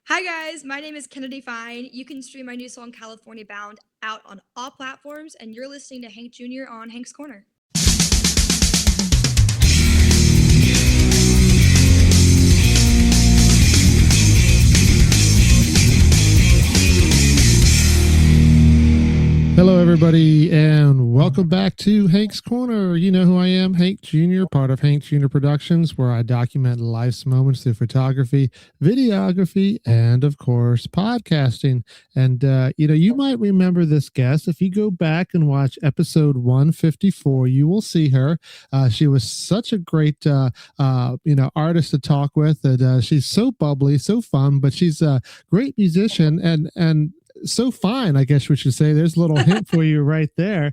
Hi guys, my name is Kennedy Fine. You can stream my new song California Bound out on all platforms, and you're listening to Hank Jr. on Hank's Corner. Hello, everybody, and welcome back to Hank's Corner. You know who I am, Hank Jr., part of Hank Jr. Productions, where I document life's moments through photography, videography, and, of course, podcasting. And, you might remember this guest. If you go back and watch episode 154, you will see her. She was such a great, artist to talk with. And she's so bubbly, so fun, but she's a great musician and so fine, I guess we should say. There's a little hint for you right there.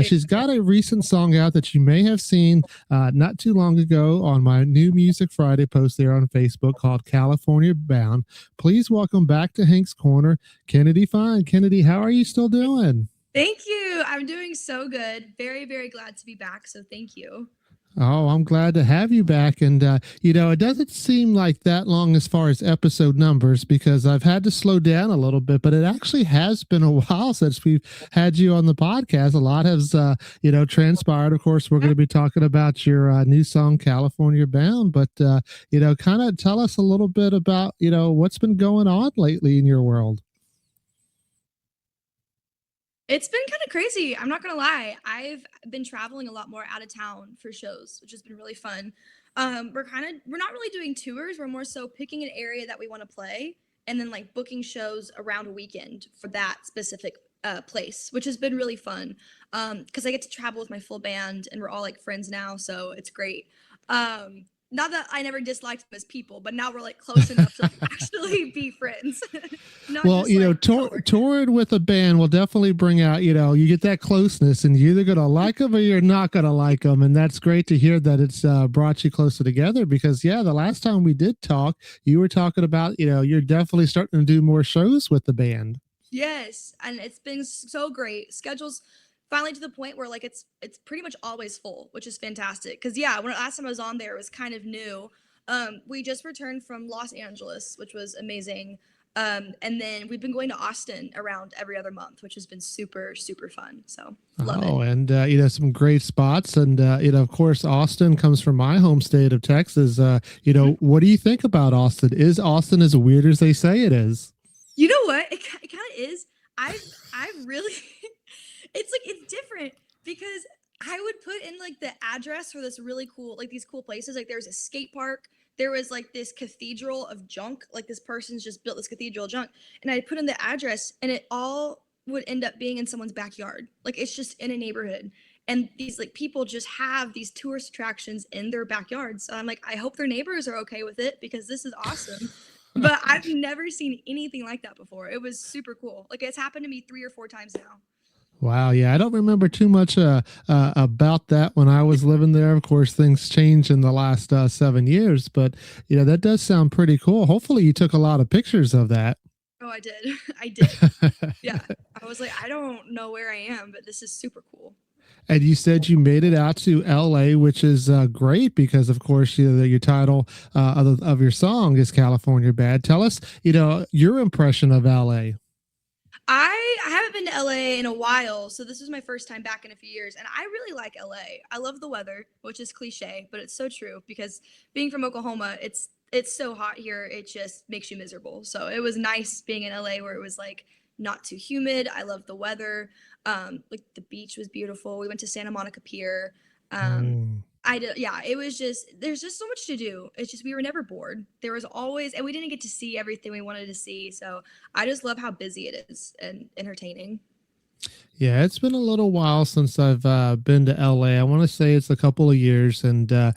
She's got a recent song out that you may have seen not too long ago on my new Music Friday post there on Facebook called California Bound. Please welcome back to Hank's Corner, Kennedy Fine. Kennedy, how are you still doing? Thank you. I'm doing so good. Very, very glad to be back. So thank you. Oh, I'm glad to have you back. And, it doesn't seem like that long as far as episode numbers because I've had to slow down a little bit, but it actually has been a while since we've had you on the podcast. A lot has, transpired. Of course, we're going to be talking about your new song, California Bound, but, kind of tell us a little bit about, what's been going on lately in your world. It's been kind of crazy. I'm not going to lie. I've been traveling a lot more out of town for shows, which has been really fun. We're not really doing tours. We're more so picking an area that we want to play and then like booking shows around a weekend for that specific place, which has been really fun. Because I get to travel with my full band and we're all like friends now. So it's great. Not that I never disliked them as people, but now we're like close enough to actually be friends. Well, touring with a band will definitely bring out, you get that closeness and you're either going to like them or you're not going to like them. And that's great to hear that it's brought you closer together because, the last time we did talk, you were talking about, you're definitely starting to do more shows with the band. Yes, and it's been so great. Schedules finally to the point where like it's pretty much always full, which is fantastic. Cause yeah, when last time I was on there, it was kind of new. We just returned from Los Angeles, which was amazing. And then we've been going to Austin around every other month, which has been super, super fun. So love it. And some great spots. And of course, Austin comes from my home state of Texas. What do you think about Austin? Is Austin as weird as they say it is? You know what? It kind of is. I've really it's different because I would put in like the address for this really cool, like these cool places. Like there's a skate park. There was like this cathedral of junk. Like this person's just built this cathedral of junk. And I put in the address and it all would end up being in someone's backyard. Like it's just in a neighborhood. And these like people just have these tourist attractions in their backyards. So I'm like, I hope their neighbors are okay with it because this is awesome. But I've never seen anything like that before. It was super cool. Like it's happened to me 3 or 4 times now. Wow. Yeah. I don't remember too much about that when I was living there. Of course, things changed in the last 7 years, but, that does sound pretty cool. Hopefully you took a lot of pictures of that. Oh, I did. I did. Yeah. I was like, I don't know where I am, but this is super cool. And you said you made it out to LA, which is great because, of course, your title of your song is California Bad. Tell us, your impression of LA. I haven't been to LA in a while, so this is my first time back in a few years, and I really like LA. I love the weather, which is cliche, but it's so true because being from Oklahoma, it's so hot here, it just makes you miserable. So it was nice being in LA where it was like not too humid. I love the weather. Like the beach was beautiful. We went to Santa Monica Pier. Yeah, it was just there's just so much to do. It's just we were never bored. There was always and we didn't get to see everything we wanted to see. So I just love how busy it is and entertaining. Yeah, it's been a little while since I've been to LA. I want to say it's a couple of years, and the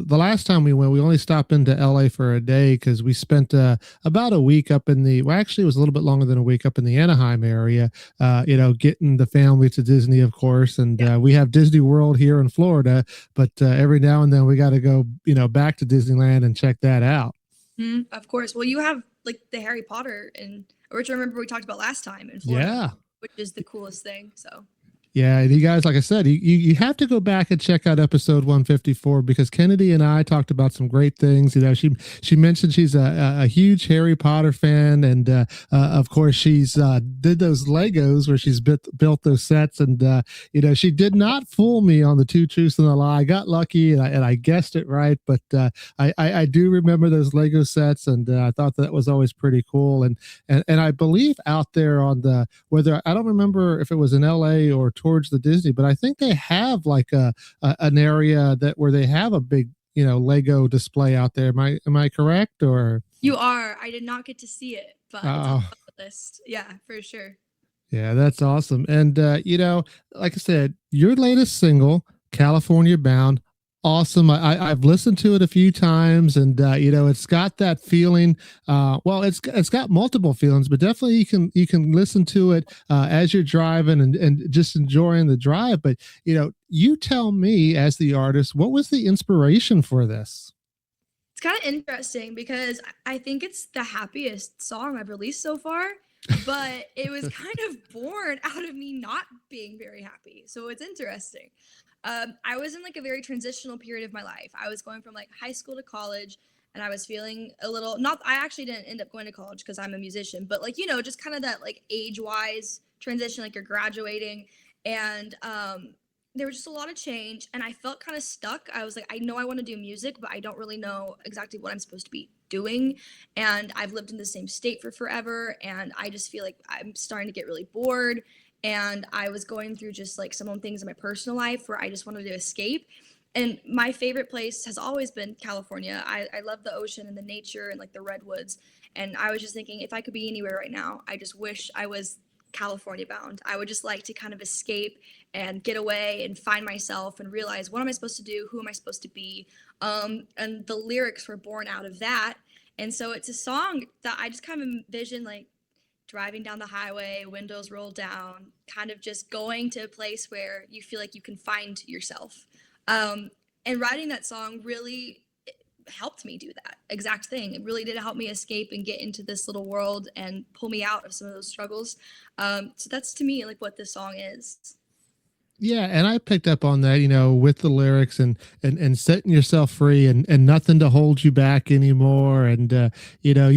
last time we went, we only stopped into LA for a day because we spent about a week up in actually it was a little bit longer than a week up in the Anaheim area. Getting the family to Disney, of course, and we have Disney World here in Florida, but every now and then we got to go, back to Disneyland and check that out. Of course. Well, you have like the Harry Potter which I remember we talked about last time in Florida. Yeah. Which is the coolest thing. So Yeah, and you guys, like I said, you have to go back and check out episode 154 because Kennedy and I talked about some great things. You know, she mentioned she's a huge Harry Potter fan, and of course she's did those Legos where she's built those sets, and you know, she did not fool me on the two truths and a lie. I got lucky and I guessed it right, but I do remember those Lego sets, and I thought that was always pretty cool. And I believe out there on the whether I don't remember if it was in LA or towards the Disney, but I think they have like an area that where they have a big, you know, Lego display out there. Am I correct or? You are. I did not get to see it, but it's on Oh, the bucket list. Yeah, for sure. yeah, that's awesome. And you know, like I said, your latest single, California Bound, awesome. I've listened to it a few times, and you know, it's got that feeling. Well, it's got multiple feelings, but definitely you can listen to it as you're driving and just enjoying the drive. But you know, you tell me as the artist, what was the inspiration for this? It's kind of interesting because I think it's the happiest song I've released so far, but it was kind of born out of me not being very happy. So it's interesting. I was in like a very transitional period of my life. I was going from like high school to college, and I was feeling a little not. I actually didn't end up going to college because I'm a musician, but like, you know, just kind of that like age wise transition, like you're graduating, and there was just a lot of change, and I felt kind of stuck. I was like, I know I want to do music, but I don't really know exactly what I'm supposed to be doing. And I've lived in the same state for forever, and I just feel like I'm starting to get really bored. And I was going through just like some things in my personal life where I just wanted to escape. And my favorite place has always been California. I love the ocean and the nature and like the redwoods. And I was just thinking, if I could be anywhere right now, I just wish I was California bound. I would just like to kind of escape and get away and find myself and realize, what am I supposed to do? Who am I supposed to be? And the lyrics were born out of that. And so it's a song that I just kind of envision like driving down the highway, windows rolled down, kind of just going to a place where you feel like you can find yourself. And writing that song really helped me do that exact thing. It really did help me escape and get into this little world and pull me out of some of those struggles. So that's to me like what this song is. Yeah, and I picked up on that, you know, with the lyrics and setting yourself free and nothing to hold you back anymore. And you know,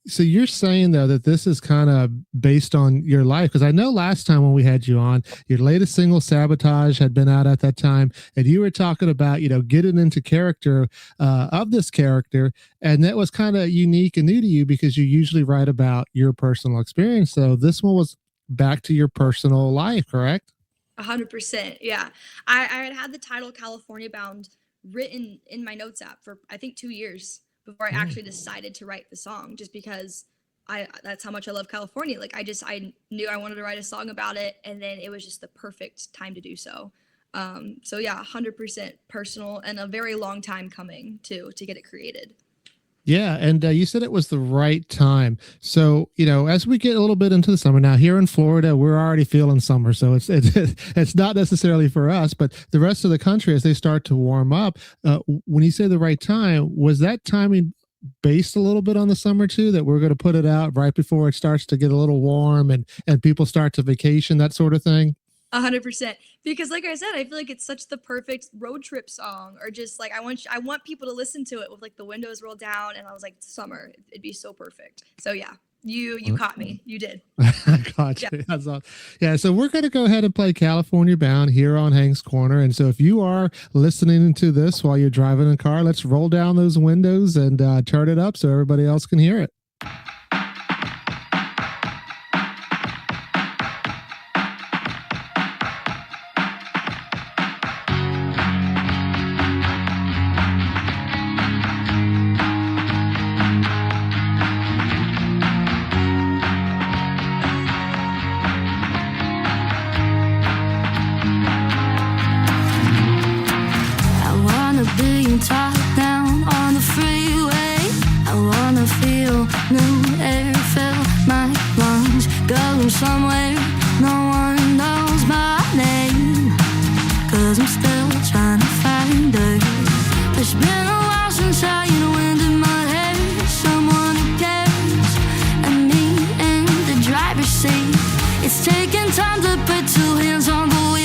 so you're saying though that this is kind of based on your life because I know last time when we had you on, your latest single "Sabotage" had been out at that time, and you were talking about, you know, getting into character of this character, and that was kind of unique and new to you because you usually write about your personal experience. So this one was back to your personal life, correct? 100%. Yeah. I had the title California Bound written in my notes app for I think 2 years before I actually decided to write the song, just because that's how much I love California. Like I knew I wanted to write a song about it, and then it was just the perfect time to do so. So yeah, 100% personal and a very long time coming to get it created. Yeah, and you said it was the right time. So, you know, as we get a little bit into the summer now, here in Florida, we're already feeling summer. So it's not necessarily for us, but the rest of the country as they start to warm up. When you say the right time, was that timing based a little bit on the summer too? That we're going to put it out right before it starts to get a little warm and people start to vacation, that sort of thing. 100%. Because like I said, I feel like it's such the perfect road trip song, or just like I want people to listen to it with like the windows rolled down, and I was like, summer, it'd be so perfect. So yeah, you caught me. You did. Gotcha. Yeah. That's all. Yeah. So we're going to go ahead and play California Bound here on Hank's Corner. And so if you are listening to this while you're driving a car, let's roll down those windows and turn it up so everybody else can hear it. I wanna be top down on the freeway. I wanna feel new air fill my lungs. Going somewhere no one knows my name. Cause I'm still trying to find her. It's been a while since I wind in my hair. Someone who cares, and me in the driver's seat. It's taking time to put two hands on the wheel.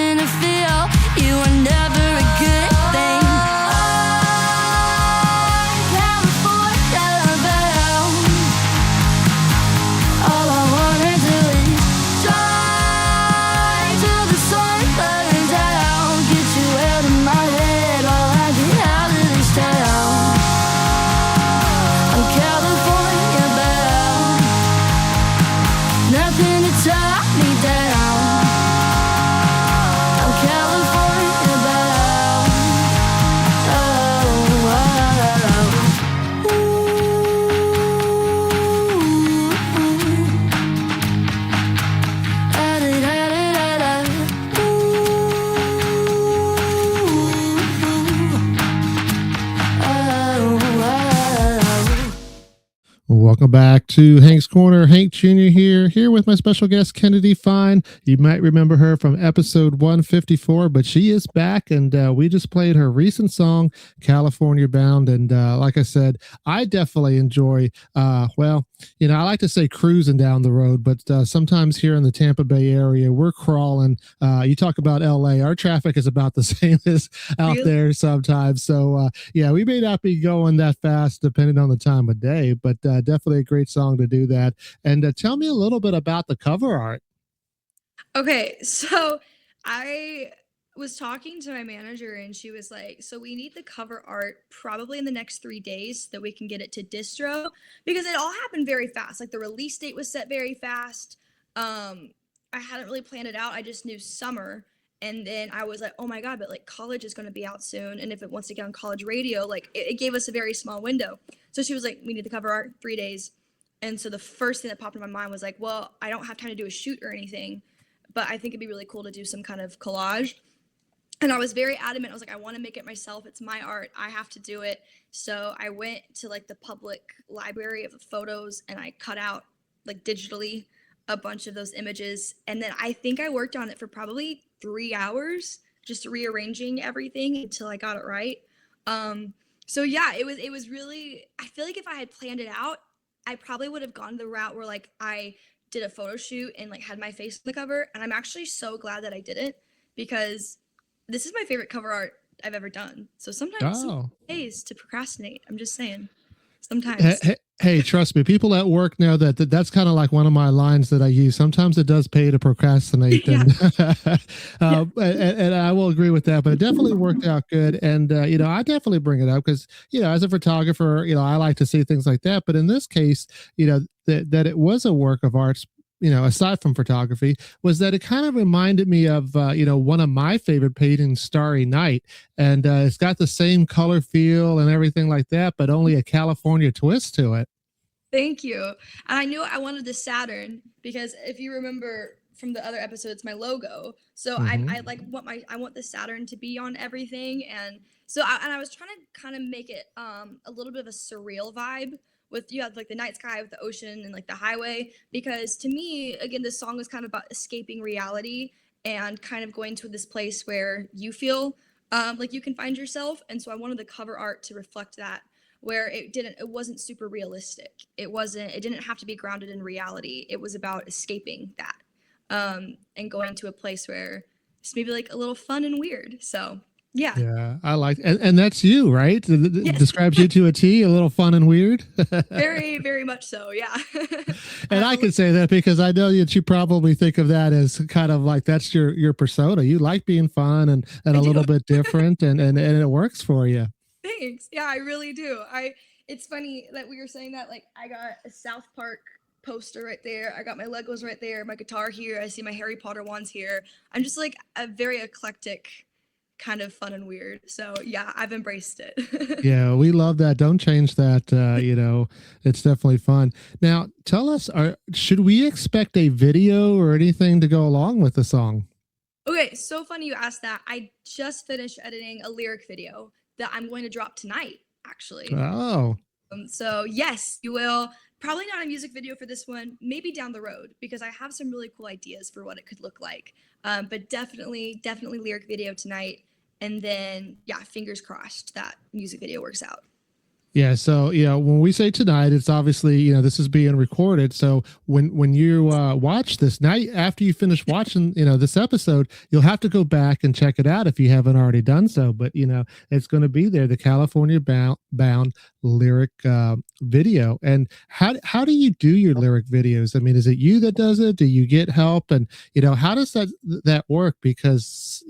starting to feel you were never a good thing. California bound. All I wanna do is drive till the sun burns out. Get you out of my head while I get out of this town. I'm California bound. Nothing to tie me down. I'm California bound. Oh, oh, oh. Ooh. Da-da-da-da-da-da. Welcome back to Hank's Corner. Hank Jr. here with my special guest, Kennedy Fine. You might remember her from episode 154, but she is back, and we just played her recent song, California Bound. And like I said, I definitely enjoy, well, you know, I like to say cruising down the road, but sometimes here in the Tampa Bay area, we're crawling. You talk about LA, our traffic is about the same as out Really? there sometimes. So, yeah, we may not be going that fast depending on the time of day, but definitely a great song to do that. And tell me a little bit about the cover art. Okay, so I was talking to my manager and she was like, "So we need the cover art probably in the next 3 days so that we can get it to distro because it all happened very fast. Like the release date was set very fast. I hadn't really planned it out. I just knew summer, and then I was like, "Oh my god, but like college is going to be out soon, and if it wants to get on college radio, like it gave us a very small window." So she was like, "We need the cover art 3 days." And so the first thing that popped in my mind was like, "Well, I don't have time to do a shoot or anything, but I think it'd be really cool to do some kind of collage." And I was very adamant. I was like, "I want to make it myself. It's my art. I have to do it." So I went to like the public library of the photos and I cut out like digitally a bunch of those images. And then I think I worked on it for probably 3 hours, just rearranging everything until I got it right. So yeah, it was really, I feel like if I had planned it out, I probably would have gone the route where like I did a photo shoot and like had my face on the cover. And I'm actually so glad that I didn't because this is my favorite cover art I've ever done. So sometimes Oh. it pays to procrastinate. I'm just saying. Hey, Sometimes. hey, trust me, people at work know that's kind of like one of my lines that I use. Sometimes it does pay to procrastinate, Yeah. and I will agree with that. But it definitely worked out good, and you know, I definitely bring it up because you know, as a photographer, you know, I like to see things like that. But in this case, you know, that it was a work of art. You know, aside from photography, was that it kind of reminded me of you know, one of my favorite paintings, Starry Night, and it's got the same color feel and everything like that, but only a California twist to it. Thank you. And I knew I wanted the Saturn because if you remember from the other episodes, my logo. So Mhm. I like I want the Saturn to be on everything, and and I was trying to kind of make it a little bit of a surreal vibe with you have like the night sky with the ocean and like the highway because to me again this song is kind of about escaping reality and kind of going to this place where you feel like you can find yourself, and so I wanted the cover art to reflect that where it wasn't super realistic. It didn't have to be grounded in reality. It was about escaping that and going to a place where it's maybe like a little fun and weird. So yeah. Yeah, I like, and that's you, right? Yes. Describes you to a T, a little fun and weird. Very, very much so. Yeah. And I can say that because I know that you probably think of that as kind of like that's your persona. You like being fun and I a little do. bit different, and it works for you. Thanks. Yeah, I really do. It's funny that we were saying that. Like, I got a South Park poster right there. I got my Legos right there. My guitar here. I see my Harry Potter wands here. I'm just like a very eclectic, kind of fun and weird. So yeah, I've embraced it. Yeah, we love that. Don't change that. You know, it's definitely fun. Now, tell us, should we expect a video or anything to go along with the song? Okay, so funny you asked that. I just finished editing a lyric video that I'm going to drop tonight, actually. Oh, So yes, you will. Probably not a music video for this one. Maybe down the road because I have some really cool ideas for what it could look like. But definitely lyric video tonight. And then yeah, fingers crossed that music video works out. Yeah, so when we say tonight, it's obviously this is being recorded. So when you watch this now, after you finish watching this episode, you'll have to go back and check it out if you haven't already done so. But it's going to be there, the California Bound lyric video. And how do you do your lyric videos? I mean, is it you that does it? Do you get help? And how does that work? Because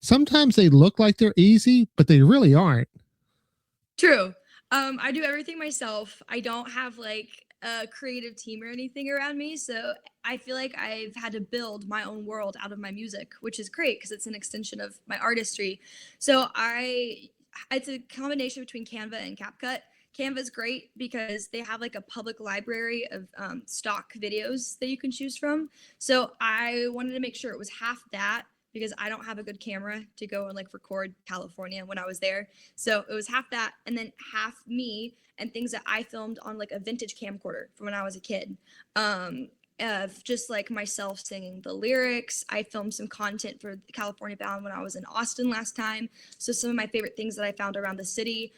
sometimes they look like they're easy, but they really aren't. True. I do everything myself. I don't have like a creative team or anything around me, so I feel like I've had to build my own world out of my music, which is great because it's an extension of my artistry. So it's a combination between Canva and CapCut. Canva is great because they have like a public library of stock videos that you can choose from. So I wanted to make sure it was half that, because I don't have a good camera to go and like record California when I was there. So it was half that, and then half me and things that I filmed on like a vintage camcorder from when I was a kid. Of just like myself singing the lyrics. I filmed some content for California Bound when I was in Austin last time. So some of my favorite things that I found around the city.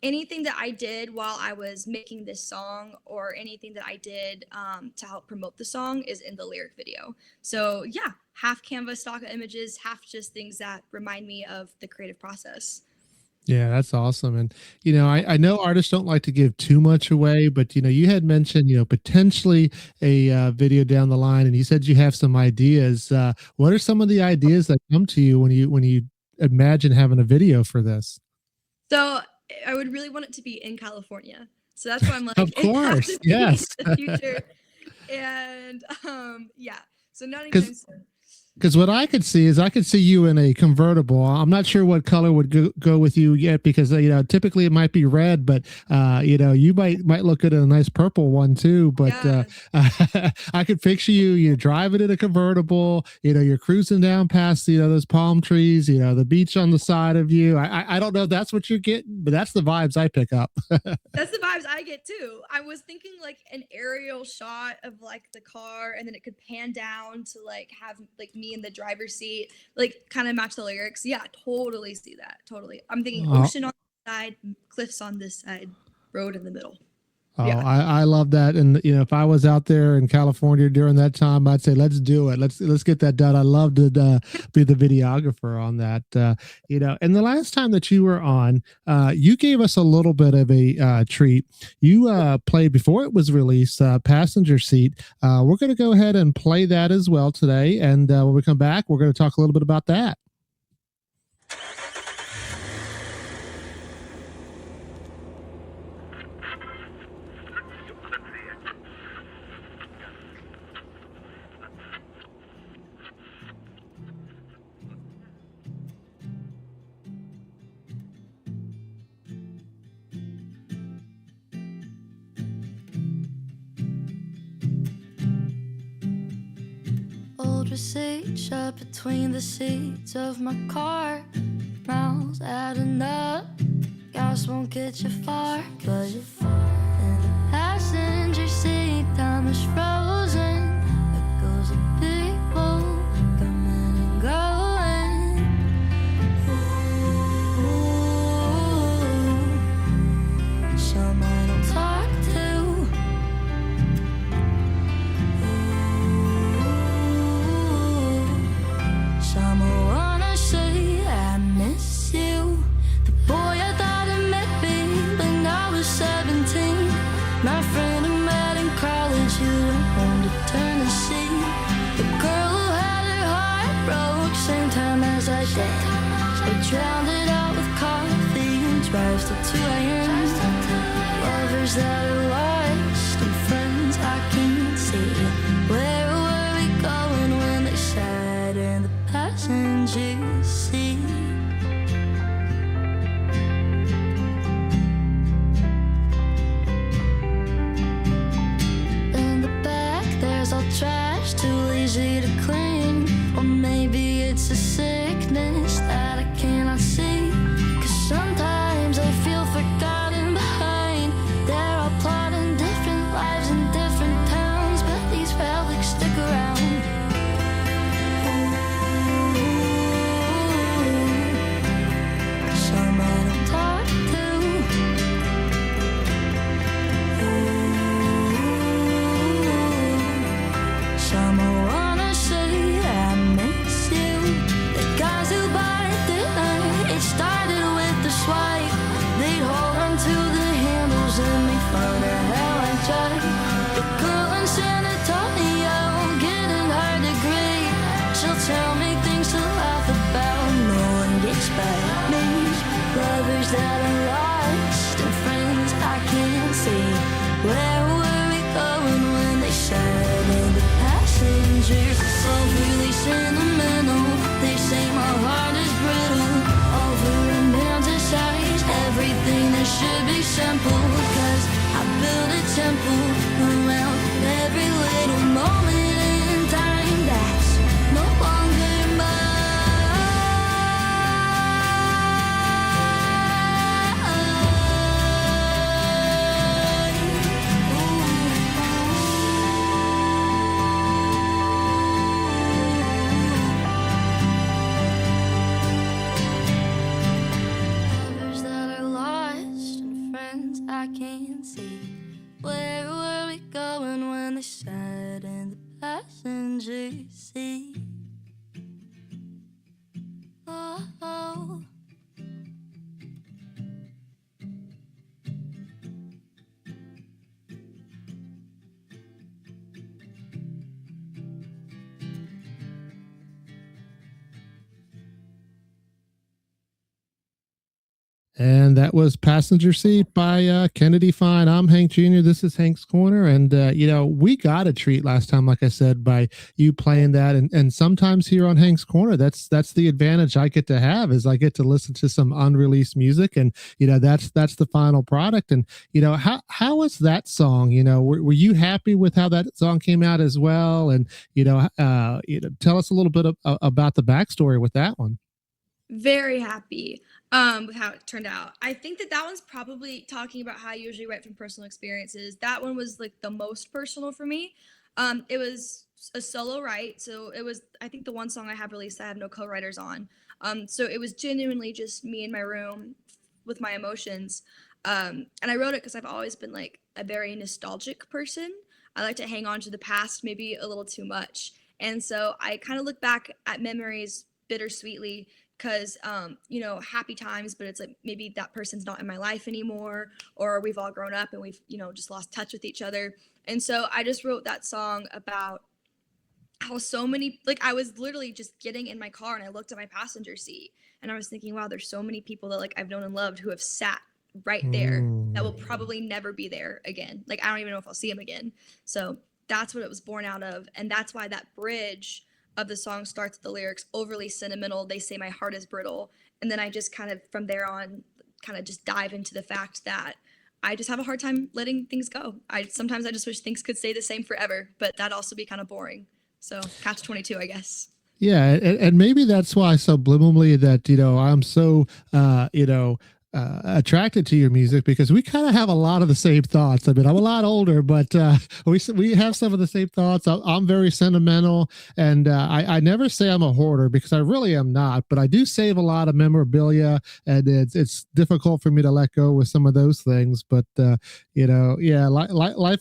Anything that I did while I was making this song, or anything that I did to help promote the song, is in the lyric video. So yeah, half Canva stock images, half just things that remind me of the creative process. Yeah, that's awesome. And I know artists don't like to give too much away, but you had mentioned potentially a video down the line, and you said you have some ideas. What are some of the ideas that come to you when you imagine having a video for this? So I would really want it to be in California. So that's why I'm like, Of course, yes. the future. And yeah, so not anytime soon. Because what I could see is I could see you in a convertible. I'm not sure what color would go with you yet, because typically it might be red, but you might look good in a nice purple one too. But Yeah. I could picture you driving in a convertible. You're cruising down past those palm trees. The beach on the side of you. I don't know if that's what you're getting, but that's the vibes I pick up. That's the vibes I get too. I was thinking like an aerial shot of like the car, and then it could pan down to like have like me in the driver's seat, like kind of match the lyrics. Yeah, totally see that. Totally. I'm thinking ocean on this side, cliffs on this side, road in the middle. Oh, Yeah. I love that. And if I was out there in California during that time, I'd say let's do it. Let's get that done. I love to be the videographer on that. And the last time that you were on, you gave us a little bit of a treat. You played, before it was released, Passenger Seat. We're going to go ahead and play that as well today. And when we come back, we're going to talk a little bit about that. Old receipt shut between the seats of my car. Miles adding up, gas won't get you far. But in the passenger seat, time is frozen. Echoes of people coming and going. Ooh, some I don't talk to. Some wanna say I miss you. The boy I thought I met me when I was 17. My friend who met in college who went home to Tennessee. The girl who had her heart broke same time as I did. They drowned it out with coffee and drives till 2 a.m. Lovers that are lost and friends I can't see. Where were we going when they sat in the passenger seat? In the back there's all trash, too lazy to clean. Or maybe it's a sickness that I cannot see. 'Cause sometimes I feel forgotten behind. They're all plotting different lives in different towns, but these relics stick around. tempo around every little moment in time that's no longer lovers that are lost and friends I can't see. Where were we going when they sat in the passenger seat? Oh. And that was Passenger Seat by Kennedy Fine. I'm Hank Jr. This is Hank's Corner. And, we got a treat last time, like I said, by you playing that. And sometimes here on Hank's Corner, that's the advantage I get to have is I get to listen to some unreleased music. And, that's the final product. And, how was that song? Were you happy with how that song came out as well? And, tell us a little bit about the backstory with that one. Very happy with how it turned out. I think that one's probably talking about how I usually write from personal experiences. That one was like the most personal for me. It was a solo write, so it was, I think, the one song I have released I have no co-writers on. So it was genuinely just me in my room with my emotions. And I wrote it because I've always been like a very nostalgic person. I like to hang on to the past maybe a little too much. And so I kind of look back at memories bittersweetly because, happy times, but it's like maybe that person's not in my life anymore, or we've all grown up and we've, just lost touch with each other. And so I just wrote that song about how so many, like I was literally just getting in my car and I looked at my passenger seat and I was thinking, wow, there's so many people that like I've known and loved who have sat right there that will probably never be there again. Like, I don't even know if I'll see them again. So that's what it was born out of. And that's why that bridge of the song starts with the lyrics, overly sentimental, they say my heart is brittle. And then I just kind of, from there on, kind of just dive into the fact that I just have a hard time letting things go. Sometimes I just wish things could stay the same forever, but that'd also be kind of boring. So catch 22, I guess. Yeah, and maybe that's why subliminally that I'm so attracted to your music, because we kind of have a lot of the same thoughts. I mean, I'm a lot older, but we have some of the same thoughts. I'm very sentimental, and I never say I'm a hoarder because I really am not. But I do save a lot of memorabilia, and it's difficult for me to let go with some of those things. But life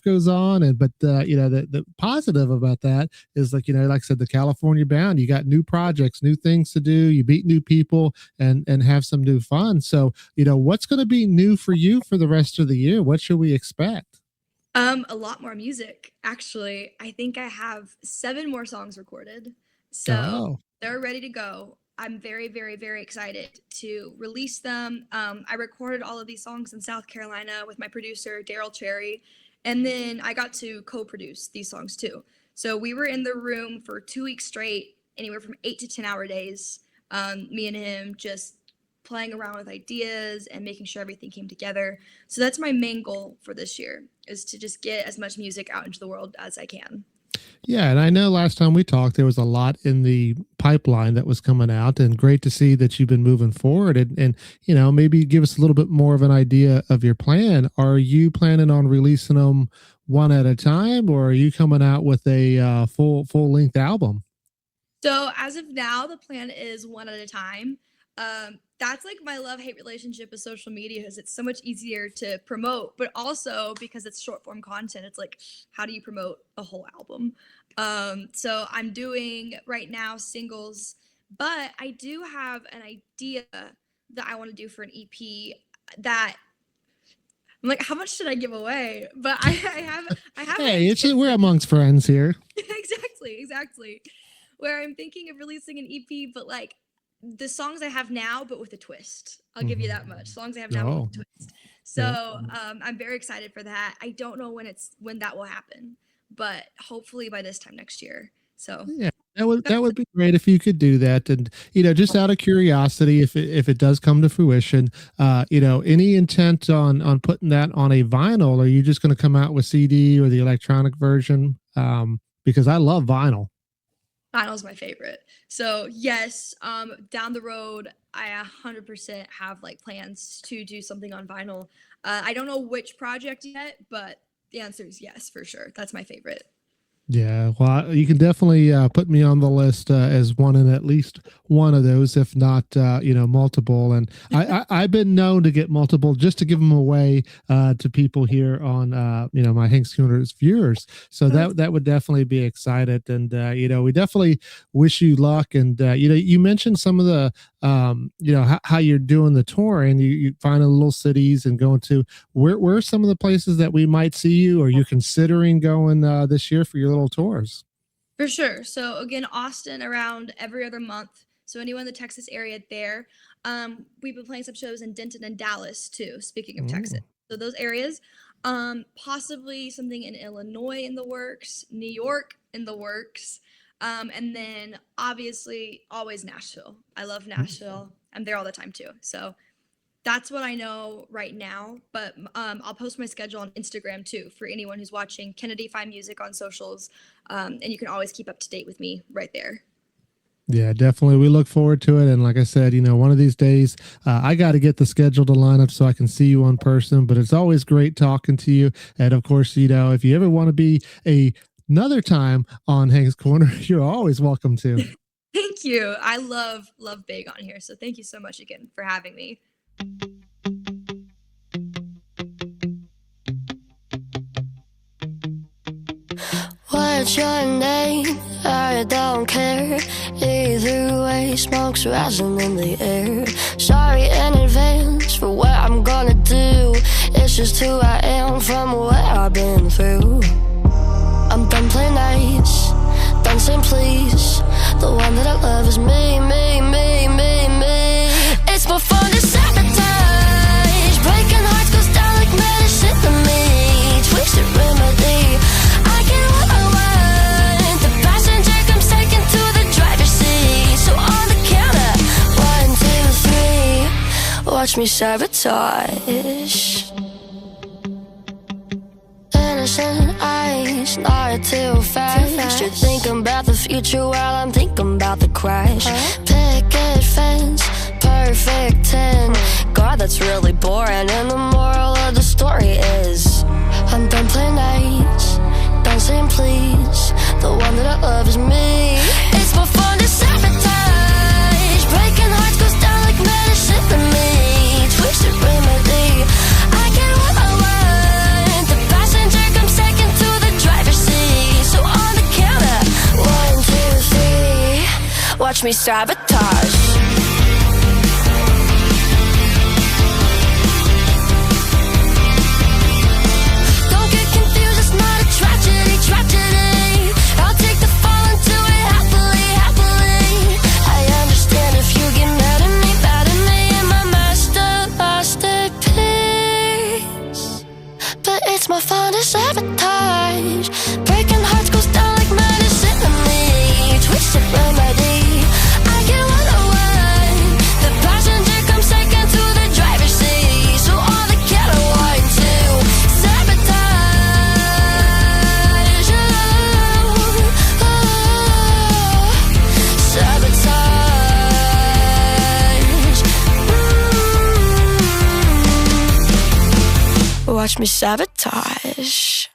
goes on, and the positive about that is like I said, the California Bound. You got new projects, new things to do. You meet new people, and have some new fun. So. What's going to be new for you for the rest of the year? What should we expect? A lot more music, actually. I think I have 7 more songs recorded. So they're ready to go. I'm very, very, very excited to release them. I recorded all of these songs in South Carolina with my producer, Daryl Cherry. And then I got to co-produce these songs too. So we were in the room for 2 weeks straight, anywhere from 8 to 10-hour days. Me and him just playing around with ideas and making sure everything came together. So that's my main goal for this year, is to just get as much music out into the world as I can. Yeah, and I know last time we talked, there was a lot in the pipeline that was coming out, and great to see that you've been moving forward. And maybe give us a little bit more of an idea of your plan. Are you planning on releasing them one at a time, or are you coming out with a full length album? So as of now, the plan is one at a time. That's like my love-hate relationship with social media, is it's so much easier to promote, but also because it's short form content, it's like, how do you promote a whole album? So I'm doing right now singles, but I do have an idea that I want to do for an EP that I'm like, how much should I give away? But I have. Hey, we're amongst friends here. Exactly. Where I'm thinking of releasing an EP, but like, the songs I have now, but with a twist. I'll give you that much. Songs I have now, but with a twist. So I'm very excited for that. I don't know when that will happen, but hopefully by this time next year. So yeah, That would be great if you could do that. And just out of curiosity, if it does come to fruition, any intent on putting that on a vinyl? Or are you just going to come out with CD or the electronic version? Because I love vinyl. Vinyl's my favorite. So yes, down the road, I 100% have like plans to do something on vinyl. I don't know which project yet, but the answer is yes, for sure. That's my favorite. Yeah, well, you can definitely put me on the list as one in at least one of those, if not, multiple. And I've been known to get multiple just to give them away to people here on, my Hank's Corner's viewers. So that would definitely be excited. And, we definitely wish you luck. And, you mentioned some of the, how you're doing the tour and you finding little cities and going to where are some of the places that we might see you, or you considering going this year for your little tours? For sure. So again, Austin around every other month. So anyone in the Texas area there. We've been playing some shows in Denton and Dallas too, speaking of Texas. So those areas. Possibly something in Illinois in the works, New York in the works. And then obviously always Nashville. I love Nashville. I'm there all the time too. So that's what I know right now, but I'll post my schedule on Instagram too for anyone who's watching. Kennedy Fi Music on socials, and you can always keep up to date with me right there. Yeah, definitely. We look forward to it. And like I said, one of these days, I got to get the schedule to line up so I can see you in person. But it's always great talking to you. And of course, if you ever want to be another time on Hank's Corner, you're always welcome to. Thank you. I love being on here. So thank you so much again for having me. What's your name? I don't care. Either way, smoke's rising in the air. Sorry in advance for what I'm gonna do. It's just who I am from what I've been through. I'm done playing nice, done saying please. The one that I love is me, me, me, me, me. It's more fun to sabotage. Breaking hearts goes down like medicine to me. Twisted remedy. I get what I want. The passenger comes taken to the driver's seat. So on the counter, 1, 2, 3, watch me sabotage. Innocent eyes, not too fast. You're thinking about the future while I'm thinking about the crash. Picket fence, perfect 10. God, that's really boring. And the moral of the story is I'm done playing nice, done saying please. The one that I love is me. It's more fun to sabotage. Breaking hearts goes down like medicine to me. Twisted remedy. I get what I want. The passenger comes second to the driver's seat. So on the counter, 1, 2, 3, watch me sabotage. Tragedy. I'll take the fall and do it happily, happily. I understand if you get mad at me, and my masterpiece. But it's more fun to sabotage. Breaking hearts goes down like medicine to me. Twisted remedy. I get what I want. The passenger comes second to the driver's seat. So on the count of 1, 2, sabotage. Watch me sabotage.